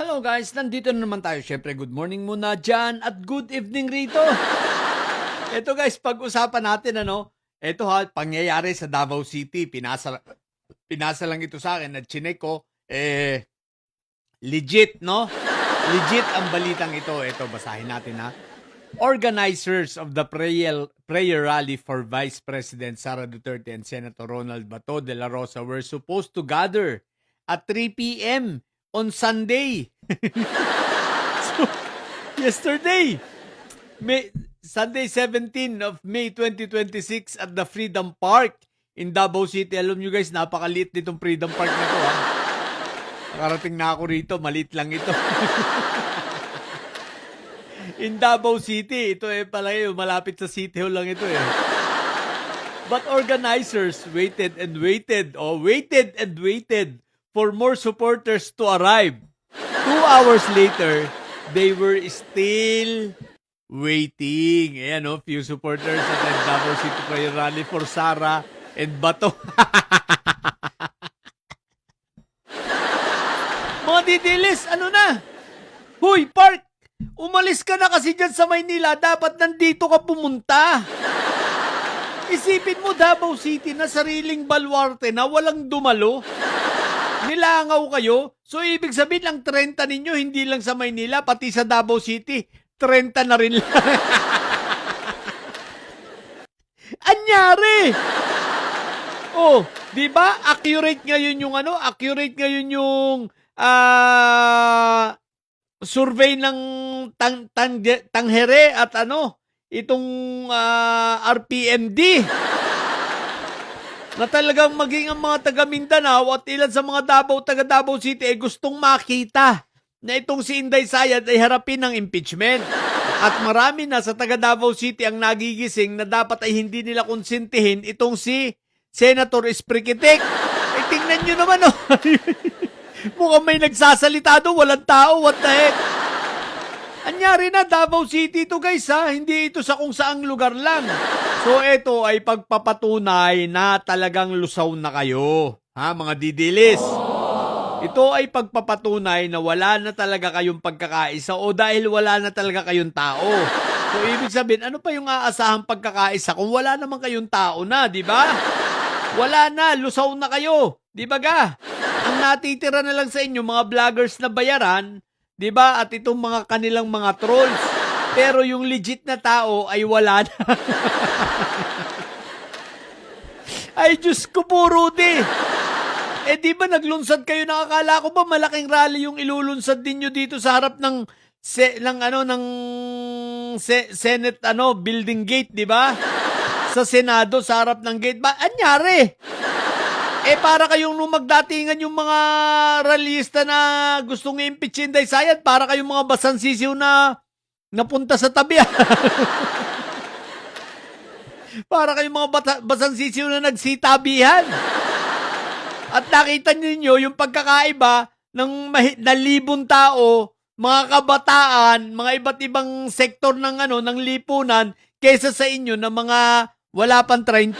Hello guys, nandito na naman tayo. Syempre, good morning muna dyan at good evening rito. Ito guys, pag-usapan natin ito pangyayari sa Davao City. Pinasa lang ito sa akin at chinek ko, legit, no? Legit ang balitang ito. Ito, basahin natin ha. Organizers of the prayer rally for Vice President Sara Duterte and Senator Ronald Bato de la Rosa were supposed to gather at 3 p.m. on Sunday. So, yesterday, Sunday 17 of May 2026 at the Freedom Park in Davao City. Alam nyo guys, napakaliit nitong Freedom Park na to ha. Nakarating na ako rito, maliit lang ito. In Davao City, ito pala malapit sa City Hall lang ito But organizers waited and waited for more supporters to arrive. 2 hours later, they were still waiting. Ayan few supporters at the Davao City Prayer Rally for Sara and Bato. Mga didilis, ano na? Huy, Park! Umalis ka na kasi dyan sa Maynila. Dapat nandito ka pumunta. Isipin mo, Davao City na sariling balwarte na walang dumalo. Nilangaw kayo. So, ibig sabihin lang 30 ninyo, hindi lang sa Maynila, pati sa Davao City, 30 na rin lang. Anyari! Oh, di ba? Accurate ngayon yung survey ng Tanghere at itong RPMD. Na talagang maging ang mga taga Mindanao at ilan sa mga taga Davao City ay gustong makita na itong si Inday Sayad ay harapin ng impeachment. At marami na sa taga Davao City ang nagigising na dapat ay hindi nila konsintihin itong si Senator Espriquitek. Eh tingnan nyo naman mukhang may nagsasalita doon, walang tao, what the heck? Anyari na, Davao City ito guys hindi ito sa kung saang lugar lang. So ito ay pagpapatunay na talagang lusaw na kayo, mga didilis. Ito ay pagpapatunay na wala na talaga kayong pagkakaisa o dahil wala na talaga kayong tao. So ibig sabihin, ano pa yung aasahang pagkakaisa kung wala naman kayong tao na, di ba? Wala na, lusaw na kayo, di ba ga? Ang natitira na lang sa inyo, mga vloggers na bayaran, di ba? At itong mga kanilang mga trolls. Pero yung legit na tao ay wala na. Ay, Diyos ko po, Rudy. Di ba naglunsad kayo? Nakakala ko ba malaking rally yung ilulunsad ninyo dito sa harap ng Senate building gate, di ba? Sa Senado, sa harap ng gate. Ba, anyari? Para kayong nung magdatingan yung mga rallyista na gustong i-impeach Inday Sayad, para kayong mga basansisiw na napunta sa tabi. Para kayong mga basansisiw na nagsitabihan. At nakita ninyo yung pagkakaiba ng libong tao, mga kabataan, mga iba't ibang sektor ng ng lipunan kaysa sa inyo na mga wala pang 30.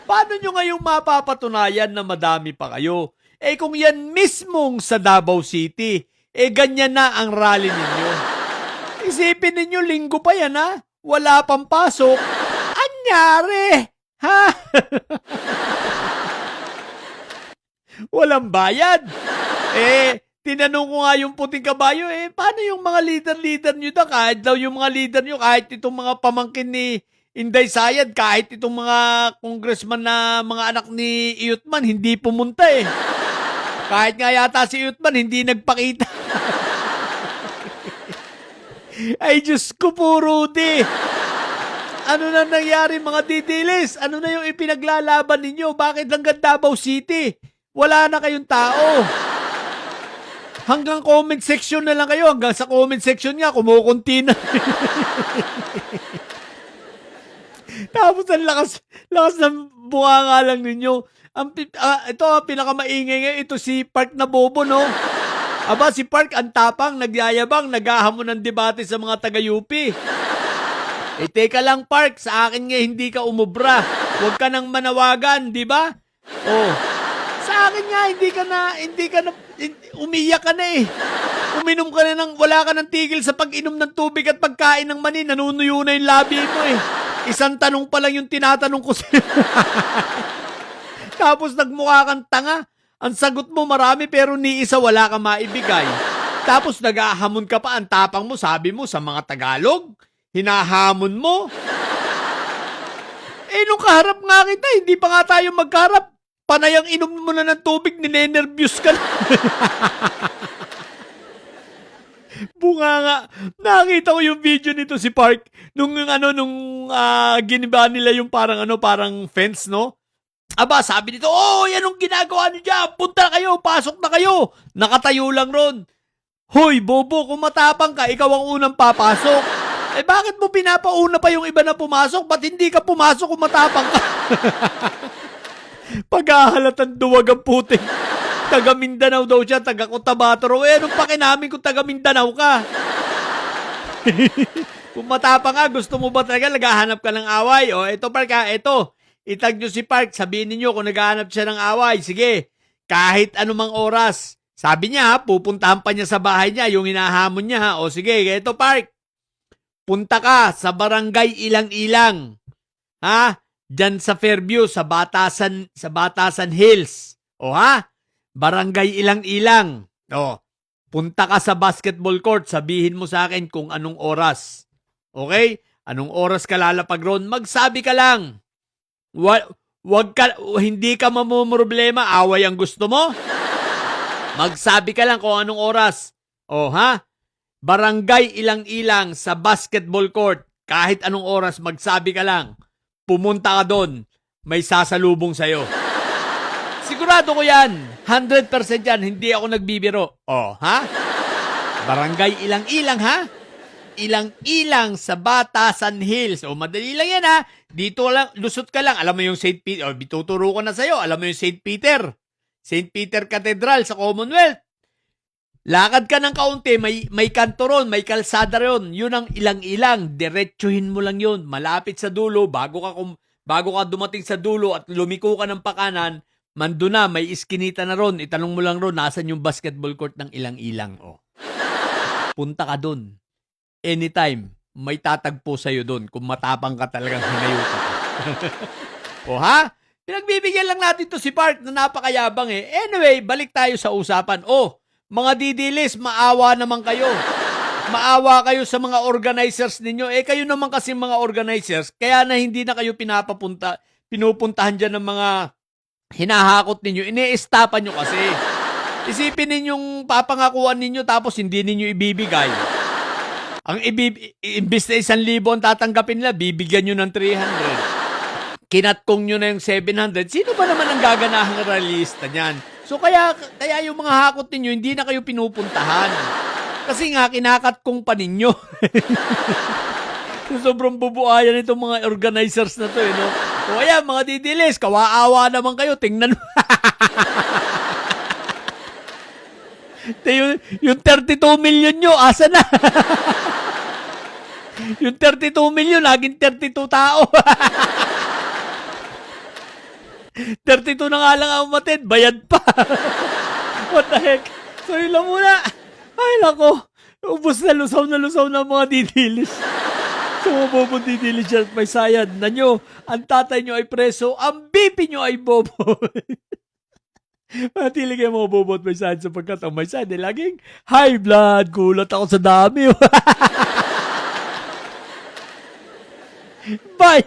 Paano nyo ngayong mapapatunayan na madami pa kayo? Kung yan mismong sa Davao City, ganyan na ang rally ninyo. Isipin ninyo, linggo pa yan wala pang pasok. Anyari? Walang bayad. Tinanong ko nga yung puting kabayo, paano yung mga leader nyo kahit daw yung mga leader nyo, kahit itong mga pamangkin ni Inday Sayad, kahit itong mga congressman na mga anak ni Iyutman, hindi pumunta Kahit nga yata si Iyutman, hindi nagpakita. Ay, Diyos ko po, Rudy. Ano na nangyari mga didilis? Ano na yung ipinaglalaban ninyo? Bakit hanggang Davao City? Wala na kayong tao. Hanggang comment section na lang kayo. Hanggang sa comment section nga, kumukunti na. Tapos ang lakas ng bunganga lang ninyo. Ito pinakamaingay ngayon, ito si Park na bobo, no? Aba, si Park ang tapang, nagyayabang, naghahamon ng debate sa mga taga-UP. Teka lang, Park, sa akin nga hindi ka umubra. Huwag ka nang manawagan, di ba? Sa akin nga, umiyak ka na eh. Uminom ka na wala ka ng tigil sa pag-inom ng tubig at pagkain ng mani, nanunuyo na yung labi mo eh. Isang tanong pa lang yung tinatanong ko sa'yo. Tapos nagmukha kang tanga. Ang sagot mo marami pero ni isa wala ka maibigay. Tapos nag-ahamon ka pa, ang tapang mo, sabi mo sa mga Tagalog, hinahamon mo. Eh nung kaharap nga kita, hindi pa nga tayo magkaharap. Panay ang inom mo na ng tubig, ninenervyos ka na. Bunga nga. Nakita ko yung video nito si Park nung giniba nila yung parang fence, no? Aba, sabi nito, yan ang ginagawa niyo dyan. Punta kayo, pasok na kayo. Nakatayo lang ron. Hoy, bobo, kung matapang ka, ikaw ang unang papasok. Eh, bakit mo pinapauna pa yung iba na pumasok? Ba't hindi ka pumasok kung matapang ka? Paghahalatan duwag ang puting. Taga Mindanao daw siya, taga Cotabato raw. Eh, anong pakinamin kung taga Mindanao ka? Kung matapang ka, gusto mo ba talaga naghahanap ka ng away? O, ito Park ha, ito. Itag nyo si Park, sabihin niyo kung naghahanap siya ng away. Sige, kahit anumang oras. Sabi niya, pupuntahan pa niya sa bahay niya, yung hinahamon niya. O sige, ito Park. Punta ka sa barangay Ilang-Ilang. Ha? Diyan sa Fairview, sa Batasan Hills. O ha? Barangay Ilang-Ilang. O, punta ka sa basketball court, sabihin mo sa akin kung anong oras. Okay? Anong oras ka lalapag ron? Magsabi ka lang. Hindi ka mamumroblema, away ang gusto mo? Magsabi ka lang kung anong oras. O ha? Barangay Ilang-Ilang sa basketball court. Kahit anong oras, magsabi ka lang. Pumunta ka doon. May sasalubong sa'yo. Sigurado ko yan. 100% yan. Hindi ako nagbibiro. O, ha? Barangay Ilang-Ilang, ha? Ilang-Ilang sa Batasan Hills. O, madali lang yan, ha? Dito lang, lusot ka lang. Alam mo yung St. Peter, bituturo ko na sa'yo. Alam mo yung St. Peter. St. Peter Cathedral sa Commonwealth. Lakad ka ng kaunti, may kanto ron, may kalsada ron. Yun ang Ilang-Ilang. Diretsuhin mo lang yun. Malapit sa dulo, bago ka dumating sa dulo at lumiko ka ng pakanan, mando na, may iskinita na ron. Itanong mo lang ron, nasan yung basketball court ng Ilang-Ilang. O. Punta ka dun. Anytime, may tatagpo sa'yo dun kung matapang ka talagang hinayo ka. O ha? Pinagbibigyan lang natin to si Park na napakayabang eh. Anyway, balik tayo sa usapan. Mga didilis, maawa naman kayo. Maawa kayo sa mga organizers ninyo. Eh, kayo naman kasi mga organizers, kaya na hindi na kayo pinupuntahan dyan ng mga hinahakot ninyo. Ine-estapan nyo kasi. Isipin ninyong papangakuan ninyo tapos hindi ninyo ibibigay. Imbis na 1,000 ang tatanggapin nila, bibigyan nyo ng 300. Kinatkong nyo na yung 700. Sino ba naman ang gaganahang realista niyan? So kaya yung mga hakot ninyo, hindi na kayo pinupuntahan. Kasi nga, kinakatkong pa ninyo. Sobrang bubuayan itong mga organizers na to, no? O ayan, mga didilis, kawaawa naman kayo, tingnan mo. yung 32 million nyo, asa na? Yung 32 million, naging 32 tao. 32 na nga lang ang umatid, bayad pa. What the heck? So yun lang muna. Ay nako, ubos na lusaw na mga didilis. So bobo didilis dyan, may sayad na nyo. Ang tatay nyo ay preso, ang BP nyo ay bobo. Matili kayo mga bobo at may sayad sapagkat ang may sayad ay laging high blood. Kulat ako sa dami. Bye!